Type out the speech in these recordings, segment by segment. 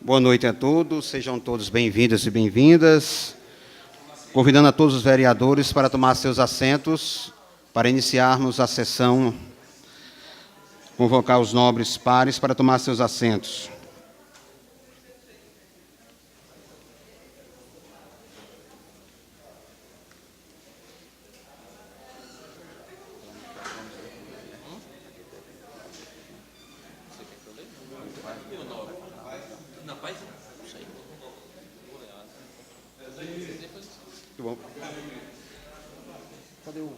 Boa noite a todos, sejam todos bem-vindos e bem-vindas. Convidando a todos os vereadores para tomar seus assentos, para iniciarmos a sessão, convocar os nobres pares para tomar seus assentos. Muito bom. Cadê o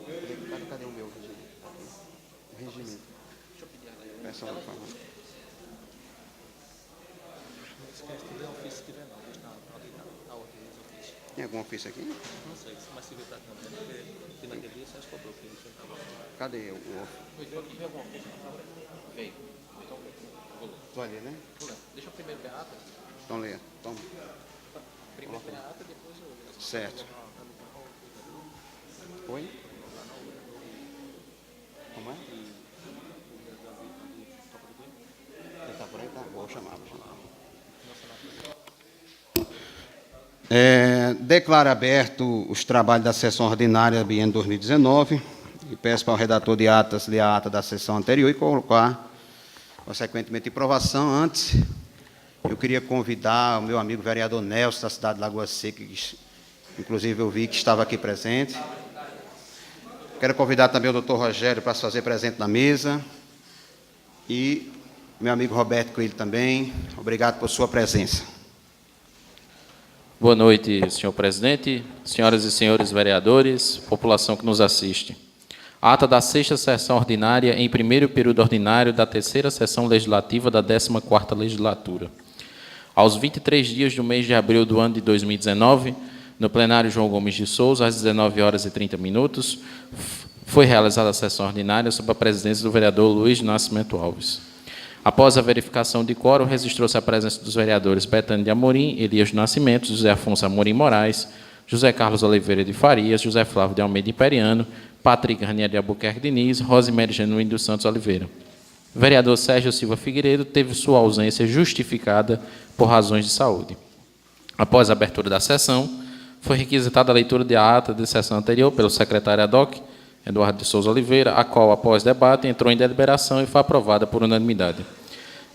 meu regimento? Deixa eu pedir ela. Peça ela, por favor. Tem algum ofício aqui? Não sei, mas se viu para cá, porque naquele dia você acha que cobrou que você estava. Cadê o ofício? Veio alguma coisa? Veio. Então, Estou ali, né? deixa eu primeiro ver a ata. Então leia. Toma. Primeiro ver a ata, depois eu... Certo. Oi? Como é? Ele está por aí? Tá. Vou chamar. Declaro aberto os trabalhos da sessão ordinária biênio 2019 e peço para o redator de atas ler a ata da sessão anterior e colocar, consequentemente, em provação. Antes, eu queria convidar o meu amigo vereador Nelson, da cidade de Lagoa Seca, que, inclusive, eu vi que estava aqui presente. Quero convidar também o doutor Rogério para se fazer presente na mesa. E meu amigo Roberto Coelho também. Obrigado por sua presença. Boa noite, senhor presidente, senhoras e senhores vereadores, população que nos assiste. Ata da 6ª sessão ordinária em primeiro período ordinário da 3ª sessão legislativa da 14ª legislatura. Aos 23 dias do mês de abril do ano de 2019, no plenário João Gomes de Souza, às 19h30, foi realizada a sessão ordinária sob a presidência do vereador Luiz Nascimento Alves. Após a verificação de quórum, registrou-se a presença dos vereadores Betânia de Amorim, Elias do Nascimento, José Afonso Amorim Moraes, José Carlos Oliveira de Farias, José Flávio de Almeida Imperiano, Patrick Ranier de Albuquerque Diniz, Rosemary Genuíno dos Santos Oliveira. O vereador Sérgio Silva Figueiredo teve sua ausência justificada por razões de saúde. Após a abertura da sessão, foi requisitada a leitura da ata de sessão anterior pelo secretário ad hoc, Eduardo de Souza Oliveira, a qual, após debate, entrou em deliberação e foi aprovada por unanimidade.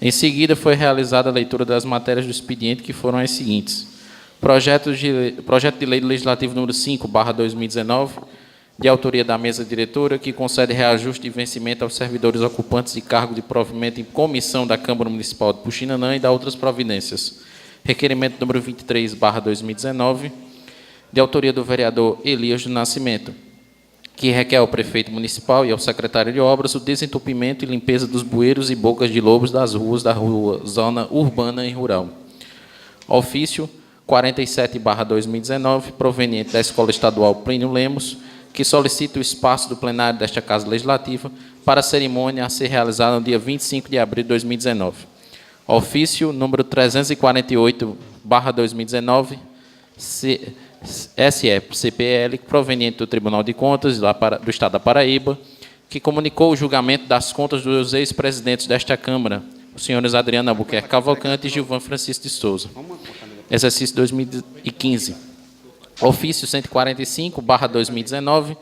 Em seguida, foi realizada a leitura das matérias do expediente, que foram as seguintes. Projeto de Lei Legislativo número 5/2019, de autoria da mesa diretora, que concede reajuste de vencimento aos servidores ocupantes de cargo de provimento em comissão da Câmara Municipal de Puxinanã e da outras providências. Requerimento número 23/2019, de autoria do vereador Elias do Nascimento, que requer ao prefeito municipal e ao secretário de obras o desentupimento e limpeza dos bueiros e bocas de lobos das ruas da zona urbana e rural. Ofício 47/2019, proveniente da Escola Estadual Plínio Lemos, que solicita o espaço do plenário desta Casa Legislativa para a cerimônia a ser realizada no dia 25 de abril de 2019. Ofício número 348/2019, SE-CPL, proveniente do Tribunal de Contas do Estado da Paraíba, que comunicou o julgamento das contas dos ex-presidentes desta Câmara, os senhores Adriano Albuquerque Cavalcante e Gilvan Francisco de Souza. Exercício 2015. Ofício 145/2019,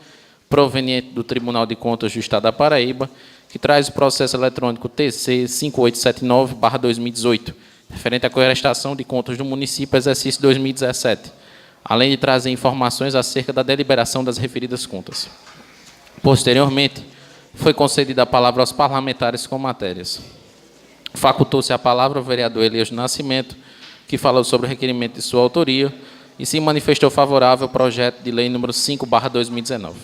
proveniente do Tribunal de Contas do Estado da Paraíba, que traz o processo eletrônico TC 5879/2018, referente à coerestação de contas do município, exercício 2017, além de trazer informações acerca da deliberação das referidas contas. Posteriormente, foi concedida a palavra aos parlamentares com matérias. Facultou-se a palavra ao vereador Elias do Nascimento, que falou sobre o requerimento de sua autoria e se manifestou favorável ao projeto de lei número 5/2019.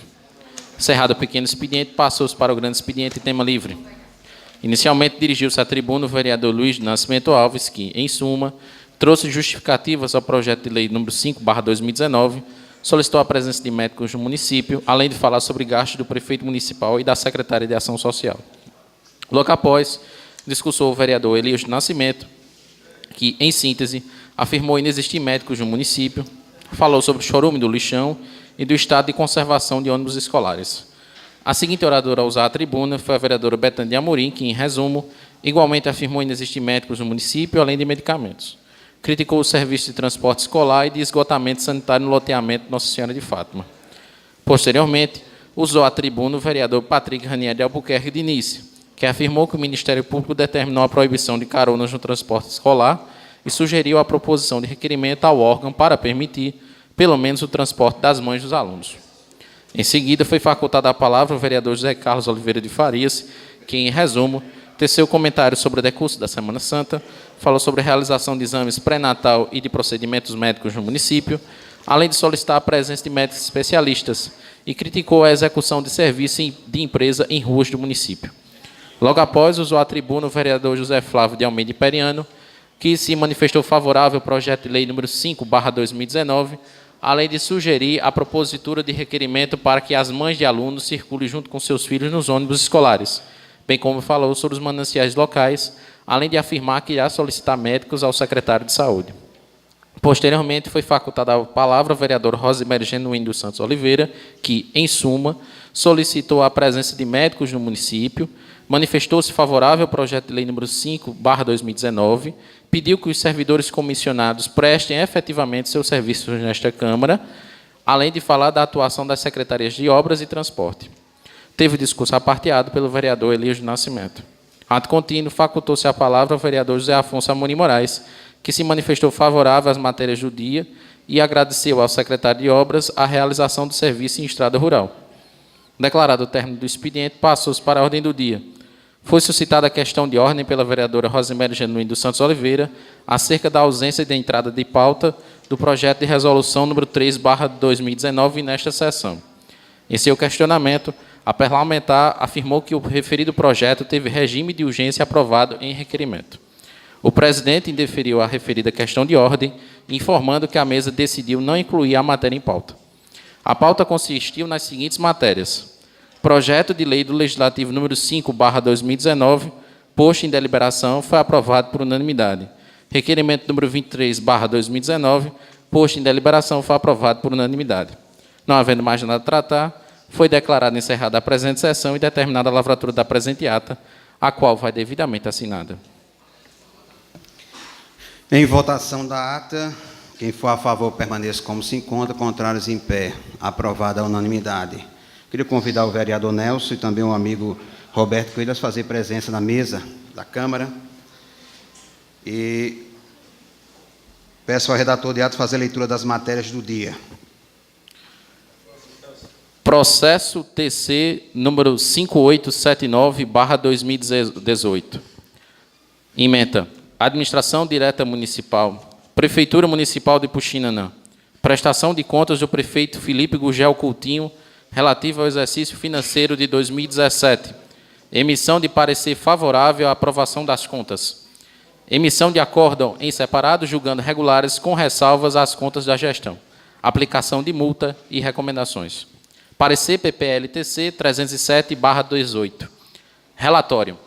Encerrado o pequeno expediente, passou-se para o grande expediente e tema livre. Inicialmente, dirigiu-se à tribuna o vereador Luiz do Nascimento Alves, que, em suma, trouxe justificativas ao projeto de lei número 5/2019, solicitou a presença de médicos no município, além de falar sobre gastos do prefeito municipal e da secretária de Ação Social. Logo após, discursou o vereador Elias do Nascimento, que, em síntese, afirmou inexistir médicos no município, falou sobre o chorume do lixão e do estado de conservação de ônibus escolares. A seguinte oradora a usar a tribuna foi a vereadora Betânia de Amorim, que, em resumo, igualmente afirmou inexistir médicos no município, além de medicamentos. criticou o serviço de transporte escolar e de esgotamento sanitário no loteamento Nossa Senhora de Fátima. Posteriormente, usou a tribuna o vereador Patrick Ranieri de Albuquerque Diniz, que afirmou que o Ministério Público determinou a proibição de caronas no transporte escolar e sugeriu a proposição de requerimento ao órgão para permitir, pelo menos, o transporte das mães dos alunos. Em seguida, foi facultada a palavra ao vereador José Carlos Oliveira de Farias, que, em resumo, teceu comentário sobre o decurso da Semana Santa, falou sobre a realização de exames pré-natal e de procedimentos médicos no município, além de solicitar a presença de médicos especialistas, e criticou a execução de serviço de empresa em ruas do município. Logo após, usou a tribuna o vereador José Flávio de Almeida Periano, que se manifestou favorável ao projeto de lei número 5/2019, além de sugerir a propositura de requerimento para que as mães de alunos circulem junto com seus filhos nos ônibus escolares, bem como falou sobre os mananciais locais, além de afirmar que irá solicitar médicos ao secretário de Saúde. Posteriormente, foi facultada a palavra ao vereador Rosimério Genuíno dos Santos Oliveira, que, em suma, solicitou a presença de médicos no município, manifestou-se favorável ao projeto de lei número 5/2019, pediu que os servidores comissionados prestem efetivamente seus serviços nesta Câmara, além de falar da atuação das secretarias de Obras e Transporte. Teve o discurso aparteado pelo vereador Elias do Nascimento. Ato contínuo, facultou-se a palavra ao vereador José Afonso Amorim Moraes, que se manifestou favorável às matérias do dia e agradeceu ao secretário de Obras a realização do serviço em estrada rural. Declarado o término do expediente, passou-se para a ordem do dia. Foi suscitada a questão de ordem pela vereadora Rosimério Genuíno dos Santos Oliveira acerca da ausência de entrada de pauta do projeto de resolução número 3/2019 nesta sessão. Em seu questionamento, a parlamentar afirmou que o referido projeto teve regime de urgência aprovado em requerimento. O presidente indeferiu a referida questão de ordem, informando que a mesa decidiu não incluir a matéria em pauta. A pauta consistiu nas seguintes matérias: projeto de lei do Legislativo número 5/2019, posto em deliberação, foi aprovado por unanimidade. Requerimento número 23/2019, posto em deliberação, foi aprovado por unanimidade. Não havendo mais nada a tratar, foi declarada encerrada a presente sessão e determinada a lavratura da presente ata, a qual vai devidamente assinada. Em votação da ata, quem for a favor permaneça como se encontra, contrários em pé. Aprovada a unanimidade. Queria convidar o vereador Nelson e também o amigo Roberto Coelho a fazer presença na mesa da Câmara. E peço ao redator de ato fazer a leitura das matérias do dia. Processo TC número 5879/2018. Ementa: Administração Direta Municipal, Prefeitura Municipal de Puxinanã. Prestação de contas do prefeito Felipe Gugel Coutinho, relativa ao exercício financeiro de 2017. Emissão de parecer favorável à aprovação das contas. Emissão de acórdão em separado, julgando regulares com ressalvas às contas da gestão. Aplicação de multa e recomendações. Parecer PPLTC 307/18. Relatório.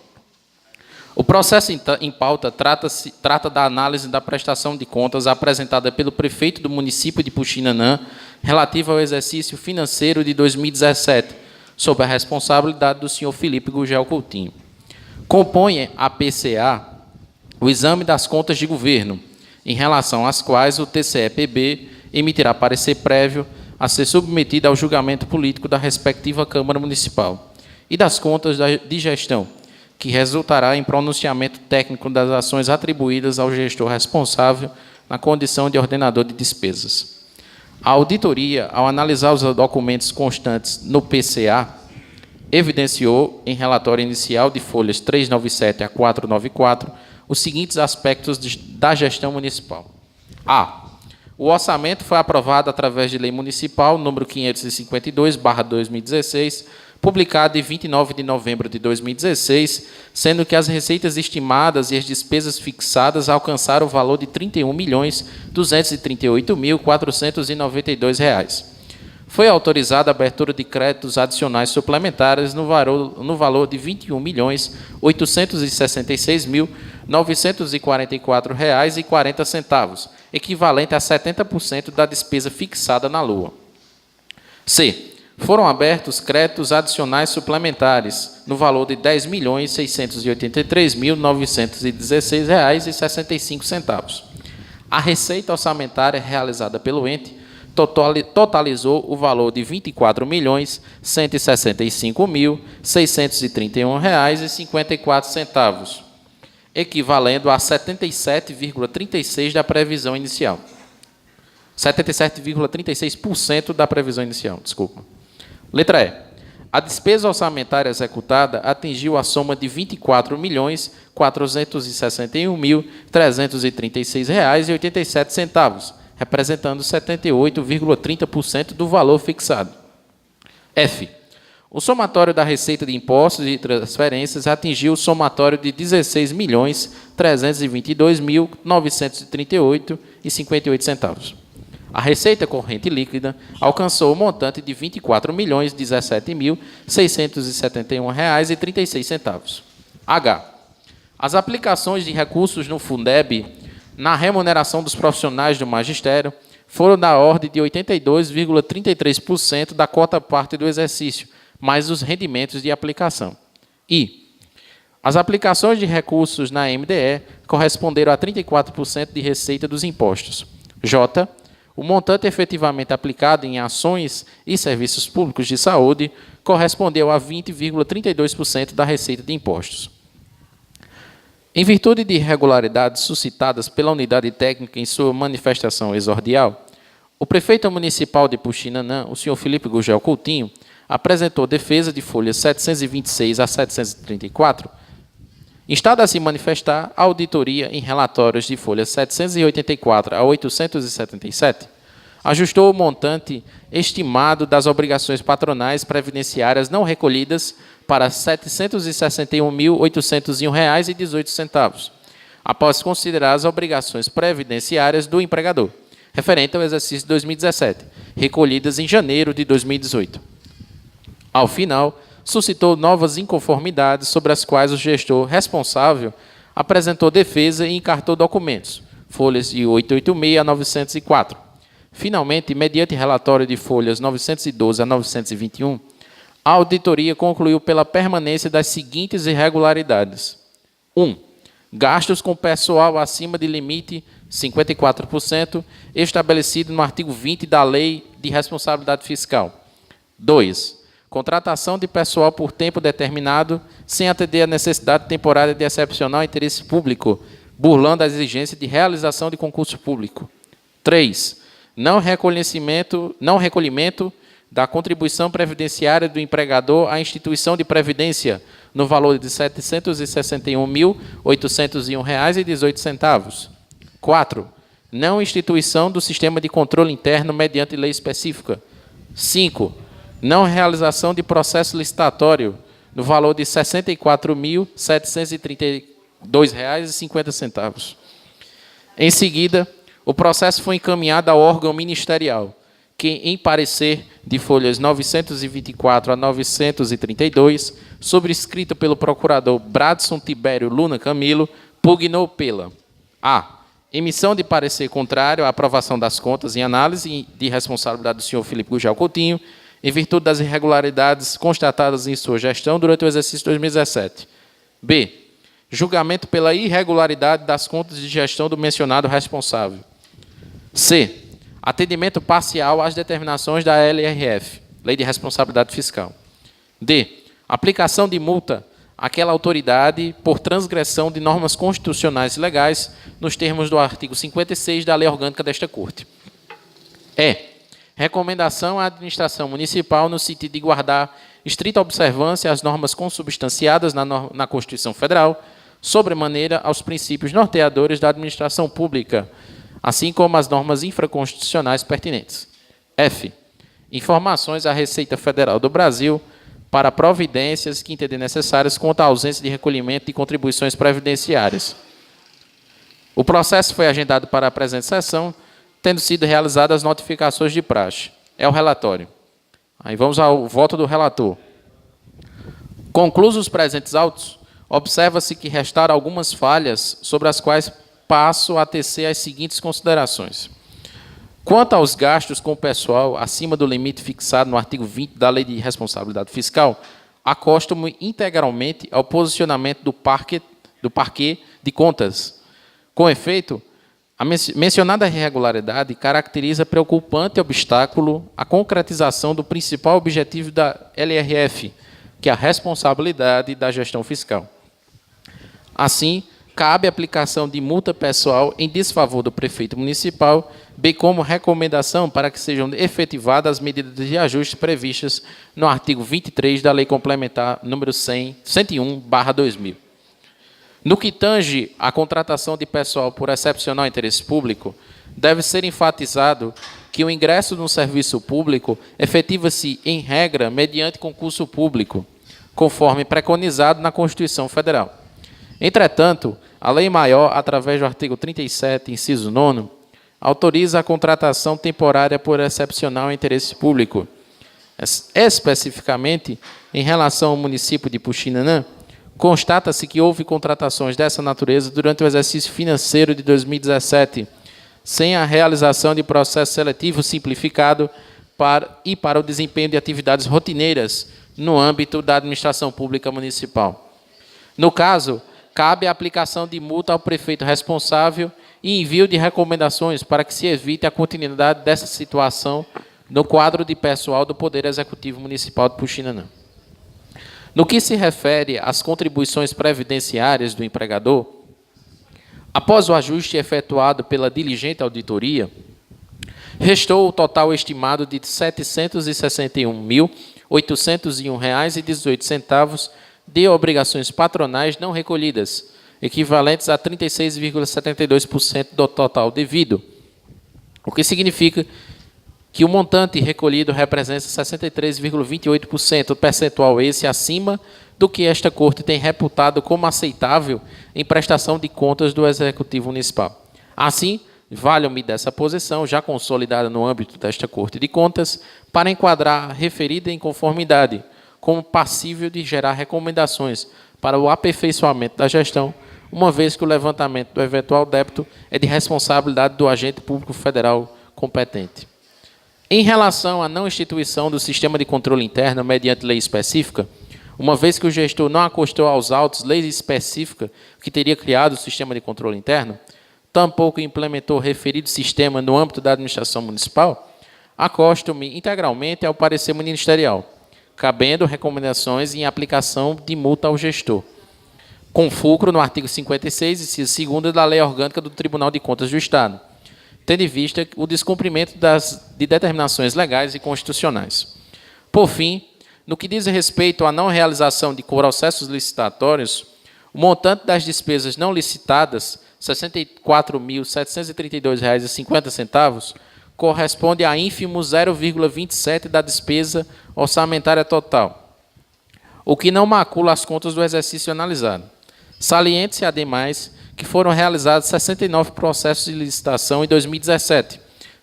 O processo em pauta trata da análise da prestação de contas apresentada pelo prefeito do município de Puxinanã relativa ao exercício financeiro de 2017, sob a responsabilidade do senhor Felipe Gugel Coutinho. Compõe a PCA o exame das contas de governo, em relação às quais o TCE-PB emitirá parecer prévio a ser submetido ao julgamento político da respectiva Câmara Municipal, e das contas de gestão, que resultará em pronunciamento técnico das ações atribuídas ao gestor responsável na condição de ordenador de despesas. A auditoria, ao analisar os documentos constantes no PCA, evidenciou, em relatório inicial de folhas 397 a 494, os seguintes aspectos da gestão municipal. A. O orçamento foi aprovado através de Lei Municipal número 552/2016, publicado em 29 de novembro de 2016, sendo que as receitas estimadas e as despesas fixadas alcançaram o valor de R$ 31.238.492. Foi autorizada a abertura de créditos adicionais suplementares no valor de R$ 21.866.944,40, equivalente a 70% da despesa fixada na LOA. C. Foram abertos créditos adicionais suplementares no valor de R$ 10.683.916,65. A receita orçamentária realizada pelo ente totalizou o valor de R$ 24.165.631,54, equivalendo a 77,36% da previsão inicial. 77,36% da previsão inicial, desculpa. Letra E. A despesa orçamentária executada atingiu a soma de R$ 24.461.336,87, representando 78,30% do valor fixado. F. O somatório da receita de impostos e transferências atingiu o somatório de R$ 16.322.938,58. A receita corrente líquida alcançou o montante de R$ 24.017.671,36. H. As aplicações de recursos no Fundeb na remuneração dos profissionais do magistério foram da ordem de 82,33% da cota-parte do exercício, mais os rendimentos de aplicação. I. As aplicações de recursos na MDE corresponderam a 34% de receita dos impostos. J. O montante efetivamente aplicado em ações e serviços públicos de saúde correspondeu a 20,32% da receita de impostos. Em virtude de irregularidades suscitadas pela unidade técnica em sua manifestação exordial, o prefeito municipal de Puxinanã, o senhor Felipe Gugel Coutinho, apresentou defesa de folhas 726 a 734, instada a se manifestar a auditoria em relatórios de folhas 784 a 877, ajustou o montante estimado das obrigações patronais previdenciárias não recolhidas para R$ 761.801,18, após considerar as obrigações previdenciárias do empregador, referente ao exercício de 2017, recolhidas em janeiro de 2018. Ao final, suscitou novas inconformidades sobre as quais o gestor responsável apresentou defesa e encartou documentos, folhas de 886 a 904. Finalmente, mediante relatório de folhas 912 a 921, a auditoria concluiu pela permanência das seguintes irregularidades. 1. Gastos com pessoal acima de limite 54%, estabelecido no artigo 20 da Lei de Responsabilidade Fiscal. 2. Contratação de pessoal por tempo determinado, sem atender à necessidade temporária de excepcional interesse público, burlando a exigência de realização de concurso público. 3. Não recolhimento da contribuição previdenciária do empregador à instituição de previdência, no valor de R$ 761.801,18. 4. Não instituição do sistema de controle interno mediante lei específica. 5. Não realização de processo licitatório, no valor de R$ 64.732,50. Em seguida, o processo foi encaminhado ao órgão ministerial, que, em parecer de folhas 924 a 932, sobrescrito pelo procurador Bradson Tibério Luna Camilo, pugnou pela a. Emissão de parecer contrário à aprovação das contas em análise de responsabilidade do senhor Felipe Gugel Coutinho, em virtude das irregularidades constatadas em sua gestão durante o exercício de 2017. B. Julgamento pela irregularidade das contas de gestão do mencionado responsável. C. Atendimento parcial às determinações da LRF, Lei de Responsabilidade Fiscal. D. Aplicação de multa àquela autoridade por transgressão de normas constitucionais e legais, nos termos do artigo 56 da Lei Orgânica desta Corte. E. Recomendação à administração municipal no sentido de guardar estrita observância às normas consubstanciadas na Constituição Federal, sobremaneira aos princípios norteadores da administração pública, assim como as normas infraconstitucionais pertinentes. F. Informações à Receita Federal do Brasil para providências que entender necessárias quanto à ausência de recolhimento de contribuições previdenciárias. O processo foi agendado para a presente sessão, tendo sido realizadas as notificações de praxe. É o relatório. Aí vamos ao voto do relator. Conclusos os presentes autos, observa-se que restaram algumas falhas sobre as quais passo a tecer as seguintes considerações. Quanto aos gastos com o pessoal acima do limite fixado no artigo 20 da Lei de Responsabilidade Fiscal, acosto-me integralmente ao posicionamento do Parquet de Contas. Com efeito, A mencionada irregularidade caracteriza preocupante obstáculo à concretização do principal objetivo da LRF, que é a responsabilidade da gestão fiscal. Assim, cabe a aplicação de multa pessoal em desfavor do prefeito municipal, bem como recomendação para que sejam efetivadas as medidas de ajuste previstas no artigo 23 da Lei Complementar número 101/2000. No que tange à contratação de pessoal por excepcional interesse público, deve ser enfatizado que o ingresso no serviço público efetiva-se, em regra, mediante concurso público, conforme preconizado na Constituição Federal. Entretanto, a Lei Maior, através do artigo 37, inciso 9, autoriza a contratação temporária por excepcional interesse público. Especificamente, em relação ao município de Puxinanã, constata-se que houve contratações dessa natureza durante o exercício financeiro de 2017, sem a realização de processo seletivo simplificado para o desempenho de atividades rotineiras no âmbito da administração pública municipal. No caso, cabe a aplicação de multa ao prefeito responsável e envio de recomendações para que se evite a continuidade dessa situação no quadro de pessoal do Poder Executivo Municipal de Puxinanã. No que se refere às contribuições previdenciárias do empregador, após o ajuste efetuado pela diligente auditoria, restou o total estimado de R$ 761.801,18 de obrigações patronais não recolhidas, equivalentes a 36,72% do total devido, o que significa que o montante recolhido representa 63,28%, percentual esse acima do que esta Corte tem reputado como aceitável em prestação de contas do Executivo Municipal. Assim, valho-me dessa posição, já consolidada no âmbito desta Corte de Contas, para enquadrar a referida inconformidade como passível de gerar recomendações para o aperfeiçoamento da gestão, uma vez que o levantamento do eventual débito é de responsabilidade do agente público federal competente. Em relação à não instituição do sistema de controle interno mediante lei específica, uma vez que o gestor não acostou aos autos lei específica que teria criado o sistema de controle interno, tampouco implementou o referido sistema no âmbito da administração municipal, acosto-me integralmente ao parecer ministerial, cabendo recomendações em aplicação de multa ao gestor, com fulcro no artigo 56, inciso 2º da Lei Orgânica do Tribunal de Contas do Estado, tendo em vista o descumprimento de determinações legais e constitucionais. Por fim, no que diz respeito à não realização de processos licitatórios, o montante das despesas não licitadas, R$ 64.732,50, corresponde a ínfimo 0,27% da despesa orçamentária total, o que não macula as contas do exercício analisado. Saliente-se, ademais, que foram realizados 69 processos de licitação em 2017,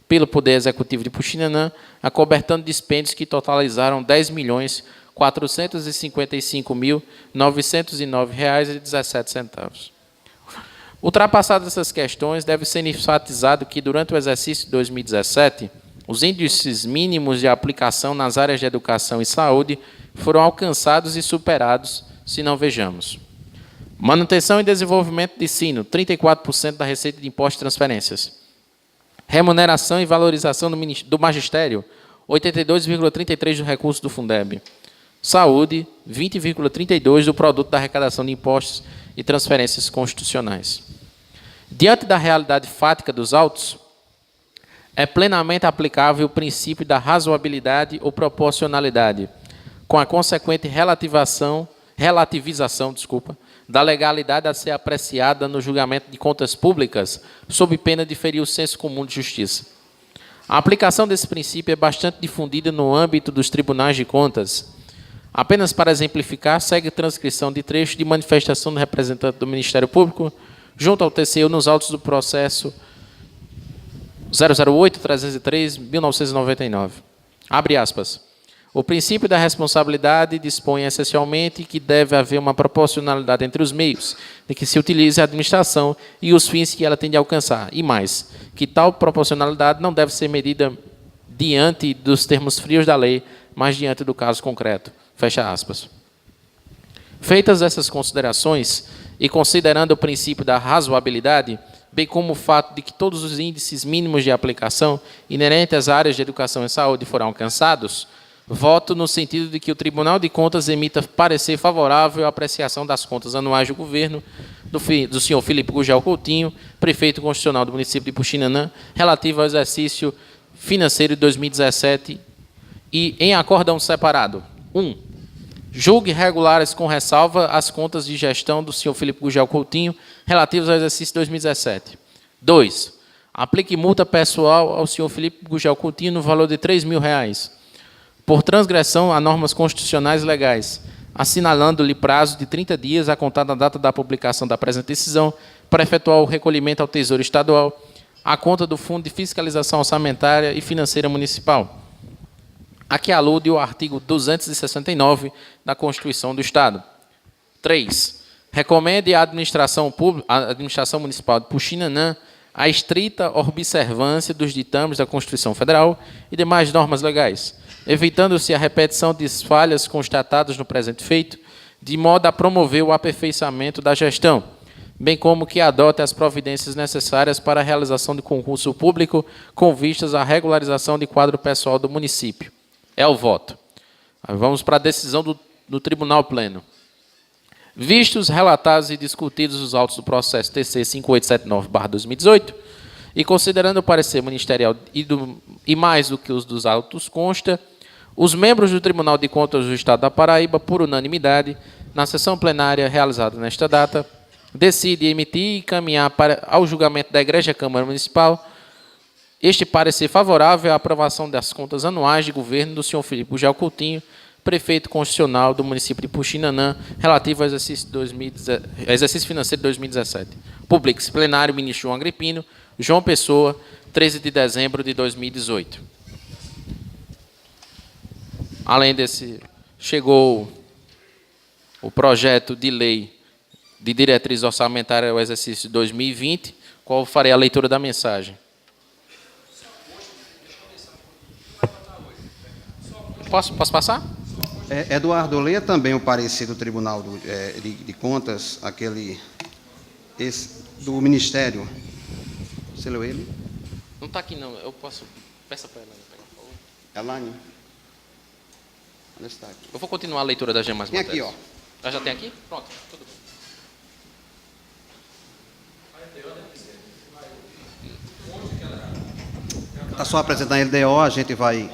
pelo Poder Executivo de Puxinanã, acobertando dispêndios que totalizaram R$ 10.455.909,17. Ultrapassadas essas questões, deve ser enfatizado que, durante o exercício de 2017, os índices mínimos de aplicação nas áreas de educação e saúde foram alcançados e superados, se não vejamos. Manutenção e desenvolvimento de ensino, 34% da receita de impostos e transferências. Remuneração e valorização do magistério, 82,33% do recurso do Fundeb. Saúde, 20,32% do produto da arrecadação de impostos e transferências constitucionais. Diante da realidade fática dos autos, é plenamente aplicável o princípio da razoabilidade ou proporcionalidade, com a consequente relativização da legalidade a ser apreciada no julgamento de contas públicas, sob pena de ferir o senso comum de justiça. A aplicação desse princípio é bastante difundida no âmbito dos tribunais de contas. Apenas para exemplificar, segue transcrição de trecho de manifestação do representante do Ministério Público junto ao TCU nos autos do processo 008-303-1999. Abre aspas. O princípio da responsabilidade dispõe essencialmente que deve haver uma proporcionalidade entre os meios de que se utilize a administração e os fins que ela tem de alcançar. E mais, que tal proporcionalidade não deve ser medida diante dos termos frios da lei, mas diante do caso concreto. Fecha aspas. Feitas essas considerações, e considerando o princípio da razoabilidade, bem como o fato de que todos os índices mínimos de aplicação inerentes às áreas de educação e saúde foram alcançados, voto no sentido de que o Tribunal de Contas emita parecer favorável à apreciação das contas anuais do governo do senhor Filipe Gugel Coutinho, prefeito constitucional do município de Puxinanã, relativo ao exercício financeiro de 2017 e em acórdão separado. 1. Julgue regulares com ressalva as contas de gestão do senhor Filipe Gugel Coutinho relativas ao exercício 2017. 2. Aplique multa pessoal ao senhor Filipe Gugel Coutinho no valor de R$ 3.000, por transgressão a normas constitucionais legais, assinalando-lhe prazo de 30 dias a contar da data da publicação da presente decisão para efetuar o recolhimento ao Tesouro Estadual à conta do Fundo de Fiscalização Orçamentária e Financeira Municipal, a que alude o artigo 269 da Constituição do Estado. 3. Recomende à administração municipal de Puxinanã a estrita observância dos ditames da Constituição Federal e demais normas legais, evitando-se a repetição de falhas constatadas no presente feito, de modo a promover o aperfeiçoamento da gestão, bem como que adote as providências necessárias para a realização de concurso público com vistas à regularização de quadro pessoal do município. É o voto. Vamos para a decisão do Tribunal Pleno. Vistos, relatados e discutidos os autos do processo TC 5879/2018, e considerando o parecer ministerial e mais do que os dos autos consta, os membros do Tribunal de Contas do Estado da Paraíba, por unanimidade, na sessão plenária realizada nesta data, decide emitir e encaminhar ao julgamento da Egrégia Câmara Municipal este parecer favorável à aprovação das contas anuais de governo do senhor Filipe Gugel Coutinho, prefeito constitucional do município de Puxinanã, relativo ao exercício financeiro de 2017. Publique-se plenário, ministro João Agripino, João Pessoa, 13 de dezembro de 2018. Além desse, chegou o projeto de lei de diretriz orçamentária ao exercício 2020, qual farei a leitura da mensagem. Posso passar? Eduardo, leia também o parecer do Tribunal de Contas, do Ministério. Você leu ele? Não está aqui, não. Eu posso... Peça para ela pegar, por favor. Elane? Onde está aqui? Eu vou continuar a leitura das demais matérias. Tem aqui, ó. Já tem aqui? Pronto, tudo bem. Está só apresentando a LDO, a gente vai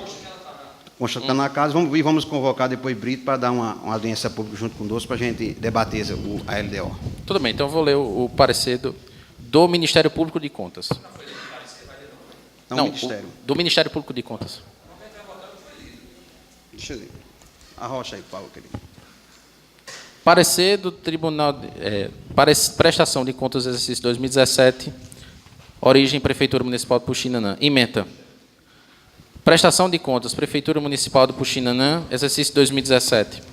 constatando na casa, vamos convocar depois Brito para dar uma audiência pública junto conosco para a gente debater a LDO. Tudo bem, então eu vou ler o parecer do Ministério Público de Contas. Não, Ministério. Do Ministério Público de Contas. Deixa eu ver. Arrocha aí, Paulo, querido. Parecer do Tribunal... prestação de contas do exercício 2017, origem Prefeitura Municipal de Puxinanã. Ementa. Prestação de contas, Prefeitura Municipal de Puxinanã, exercício 2017.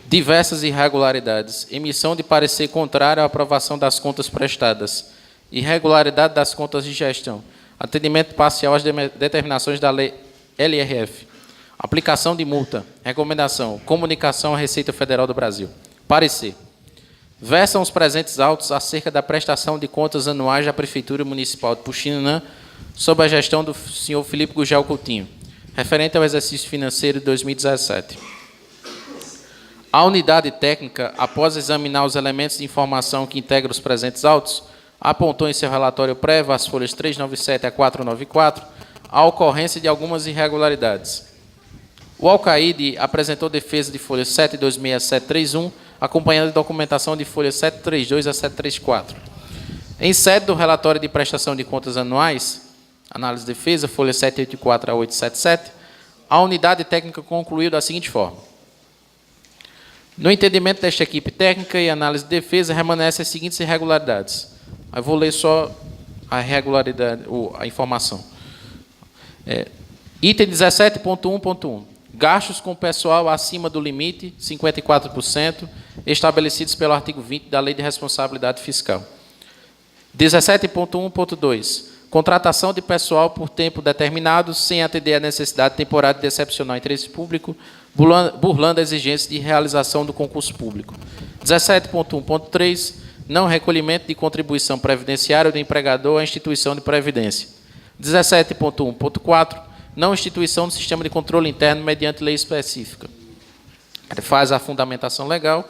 Diversas irregularidades. Emissão de parecer contrário à aprovação das contas prestadas. Irregularidade das contas de gestão. Atendimento parcial às determinações da lei LRF. Aplicação de multa. Recomendação. Comunicação à Receita Federal do Brasil. Parecer. Versam os presentes autos acerca da prestação de contas anuais da Prefeitura Municipal de Puxinanã sob a gestão do senhor Filipe Gugel Coutinho, referente ao exercício financeiro de 2017. A unidade técnica, após examinar os elementos de informação que integram os presentes autos, apontou em seu relatório prévio, as folhas 397 a 494, a ocorrência de algumas irregularidades. O alcaide apresentou defesa de folha 726 a 731, acompanhada de documentação de folha 732 a 734. Em sede do relatório de prestação de contas anuais, análise de defesa, folha 784 a 877, a unidade técnica concluiu da seguinte forma. No entendimento desta equipe técnica e análise de defesa, remanescem as seguintes irregularidades. Eu vou ler só a irregularidade, a informação. Item 17.1.1. Gastos com pessoal acima do limite, 54%, estabelecidos pelo artigo 20 da Lei de Responsabilidade Fiscal. 17.1.2. Contratação de pessoal por tempo determinado, sem atender à necessidade temporária de excepcional interesse público, burlando a exigência de realização do concurso público. 17.1.3. não recolhimento de contribuição previdenciária do empregador à instituição de previdência. 17.1.4, não instituição do sistema de controle interno mediante lei específica. Ele faz a fundamentação legal.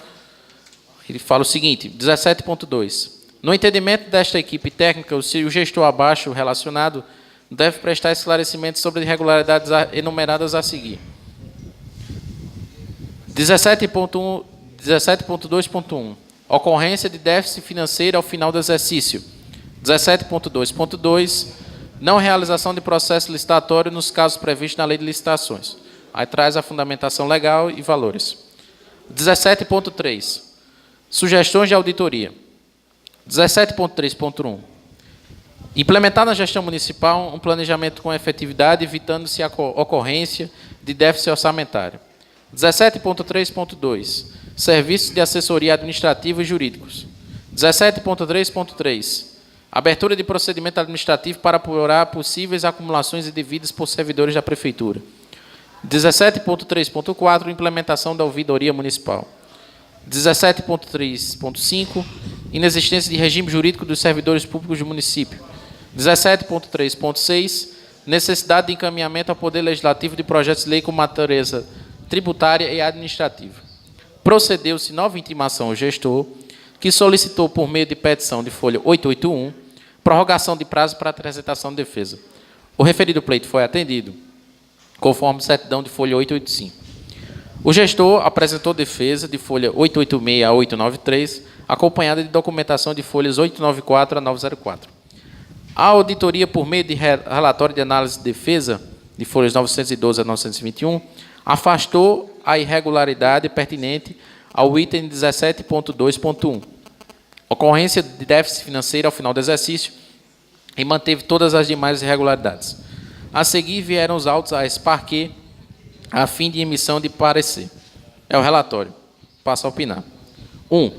Ele fala o seguinte, 17.2. No entendimento desta equipe técnica, o gestor abaixo relacionado deve prestar esclarecimentos sobre irregularidades enumeradas a seguir. 17.2.1. Ocorrência de déficit financeiro ao final do exercício. 17.2.2. Não realização de processo licitatório nos casos previstos na Lei de Licitações. Aí traz a fundamentação legal e valores. 17.3. Sugestões de auditoria. 17.3.1. Implementar na gestão municipal um planejamento com efetividade, evitando-se a ocorrência de déficit orçamentário. 17.3.2. Serviços de assessoria administrativa e jurídicos. 17.3.3. Abertura de procedimento administrativo para apurar possíveis acumulações indevidas por servidores da Prefeitura. 17.3.4. Implementação da ouvidoria municipal. 17.3.5. Inexistência de regime jurídico dos servidores públicos do município. 17.3.6. Necessidade de encaminhamento ao Poder Legislativo de projetos de lei com natureza tributária e administrativa. Procedeu-se nova intimação ao gestor, que solicitou, por meio de petição de folha 881, prorrogação de prazo para apresentação de defesa. O referido pleito foi atendido, conforme certidão de folha 885. O gestor apresentou defesa de folha 886 a 893, acompanhada de documentação de folhas 894 a 904. A auditoria, por meio de relatório de análise de defesa, de folhas 912 a 921, afastou a irregularidade pertinente ao item 17.2.1, ocorrência de déficit financeiro ao final do exercício, e manteve todas as demais irregularidades. A seguir vieram os autos a Esparquet, a fim de emissão de parecer. É o relatório. Passo a opinar. 1.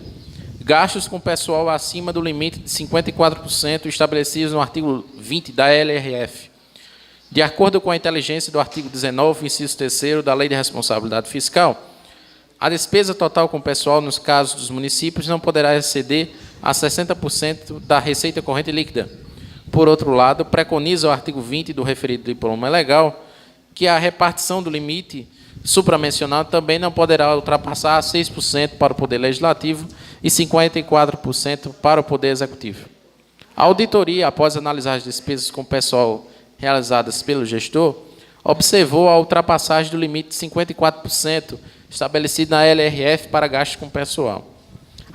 Gastos com pessoal acima do limite de 54% estabelecidos no artigo 20 da LRF. De acordo com a inteligência do artigo 19, inciso 3º da Lei de Responsabilidade Fiscal, a despesa total com pessoal nos casos dos municípios não poderá exceder a 60% da receita corrente líquida. Por outro lado, preconiza o artigo 20 do referido diploma legal que a repartição do limite supramencionado também não poderá ultrapassar 6% para o Poder Legislativo e 54% para o Poder Executivo. A auditoria, após analisar as despesas com pessoal realizadas pelo gestor, observou a ultrapassagem do limite de 54% estabelecido na LRF para gastos com pessoal.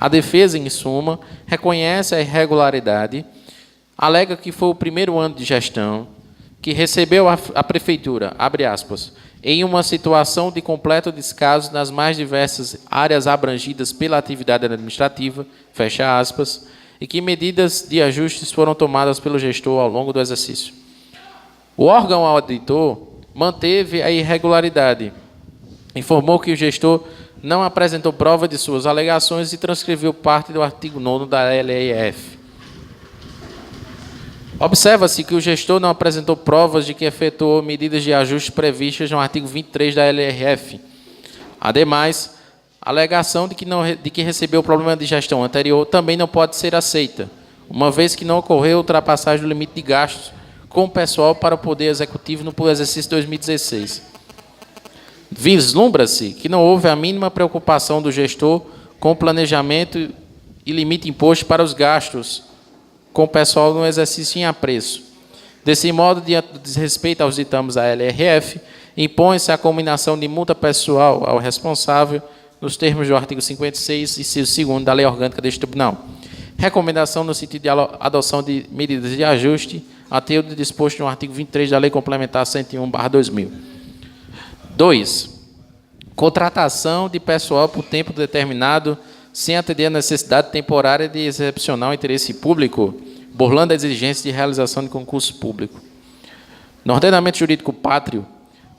A defesa, em suma, reconhece a irregularidade, alega que foi o primeiro ano de gestão, que recebeu a Prefeitura, abre aspas, em uma situação de completo descaso nas mais diversas áreas abrangidas pela atividade administrativa, fecha aspas, e que medidas de ajustes foram tomadas pelo gestor ao longo do exercício. O órgão auditor manteve a irregularidade, informou que o gestor não apresentou prova de suas alegações e transcreveu parte do artigo 9º da LRF. Observa-se que o gestor não apresentou provas de que efetuou medidas de ajuste previstas no artigo 23 da LRF. Ademais, a alegação de que recebeu o problema de gestão anterior também não pode ser aceita, uma vez que não ocorreu ultrapassagem do limite de gastos com o pessoal para o Poder Executivo no exercício 2016. Vislumbra-se que não houve a mínima preocupação do gestor com o planejamento e limite imposto para os gastos com o pessoal no exercício em apreço. Desse modo, diante do desrespeito aos ditames da LRF, impõe-se a combinação de multa pessoal ao responsável, nos termos do artigo 56, inciso 2º da Lei Orgânica deste Tribunal. Recomendação no sentido de adoção de medidas de ajuste, até o disposto no artigo 23 da Lei Complementar 101/2000. 2. Contratação de pessoal por tempo determinado sem atender a necessidade temporária de excepcional interesse público, burlando a exigência de realização de concurso público. No ordenamento jurídico pátrio,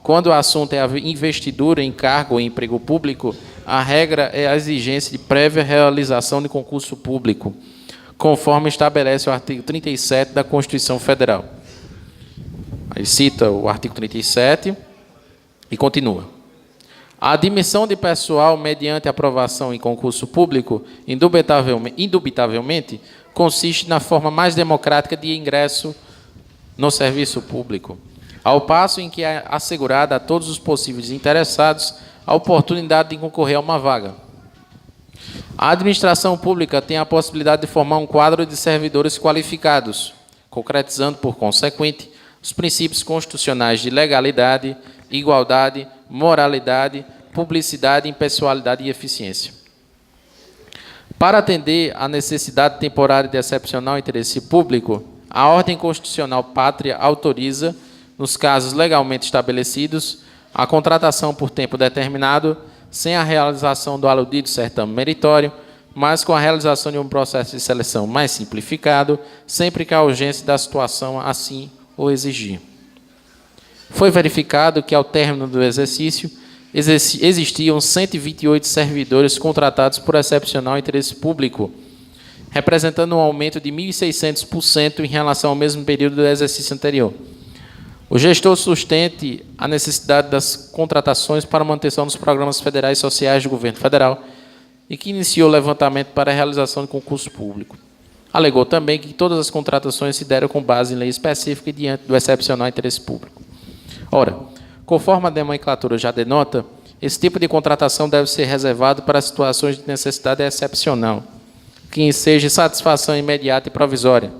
quando o assunto é a investidura em cargo ou em emprego público, a regra é a exigência de prévia realização de concurso público, conforme estabelece o artigo 37 da Constituição Federal. Aí cita o artigo 37 e continua. A admissão de pessoal mediante aprovação em concurso público, indubitavelmente, consiste na forma mais democrática de ingresso no serviço público, ao passo em que é assegurada a todos os possíveis interessados a oportunidade de concorrer a uma vaga. A administração pública tem a possibilidade de formar um quadro de servidores qualificados, concretizando, por consequente, os princípios constitucionais de legalidade, igualdade, moralidade, publicidade, impessoalidade e eficiência. Para atender à necessidade temporária de excepcional interesse público, a ordem constitucional pátria autoriza, nos casos legalmente estabelecidos, a contratação por tempo determinado, sem a realização do aludido certame meritório, mas com a realização de um processo de seleção mais simplificado, sempre que a urgência da situação assim o exigir. Foi verificado que, ao término do exercício, existiam 128 servidores contratados por excepcional interesse público, representando um aumento de 1.600% em relação ao mesmo período do exercício anterior. O gestor sustente a necessidade das contratações para manutenção dos programas federais sociais do governo federal e que iniciou o levantamento para a realização de concurso público. Alegou também que todas as contratações se deram com base em lei específica e diante do excepcional interesse público. Ora, conforme a nomenclatura já denota, esse tipo de contratação deve ser reservado para situações de necessidade excepcional, que enseje satisfação imediata e provisória.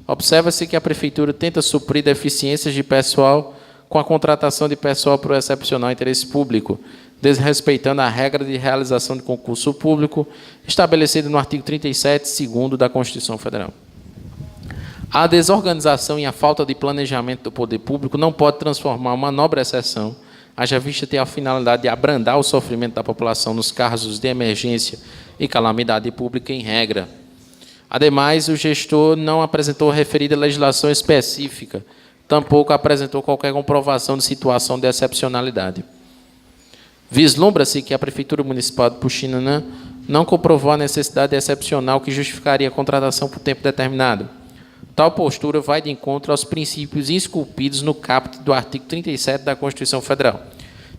Observa-se que a Prefeitura tenta suprir deficiências de pessoal com a contratação de pessoal por excepcional interesse público, desrespeitando a regra de realização de concurso público estabelecida no artigo 37, 2º da Constituição Federal. A desorganização e a falta de planejamento do poder público não pode transformar uma nobre exceção, haja vista ter a finalidade de abrandar o sofrimento da população nos casos de emergência e calamidade pública em regra. Ademais, o gestor não apresentou referida legislação específica, tampouco apresentou qualquer comprovação de situação de excepcionalidade. Vislumbra-se que a Prefeitura Municipal de Puxinanã não comprovou a necessidade excepcional que justificaria a contratação por tempo determinado. Tal postura vai de encontro aos princípios esculpidos no caput do artigo 37 da Constituição Federal,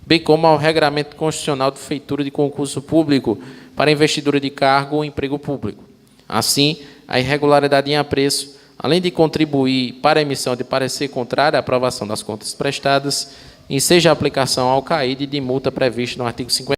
bem como ao regramento constitucional de feitura de concurso público para investidura de cargo ou emprego público. Assim, a irregularidade em apreço, além de contribuir para a emissão de parecer contrário à aprovação das contas prestadas, enseja a aplicação ao CAID de multa prevista no artigo 50.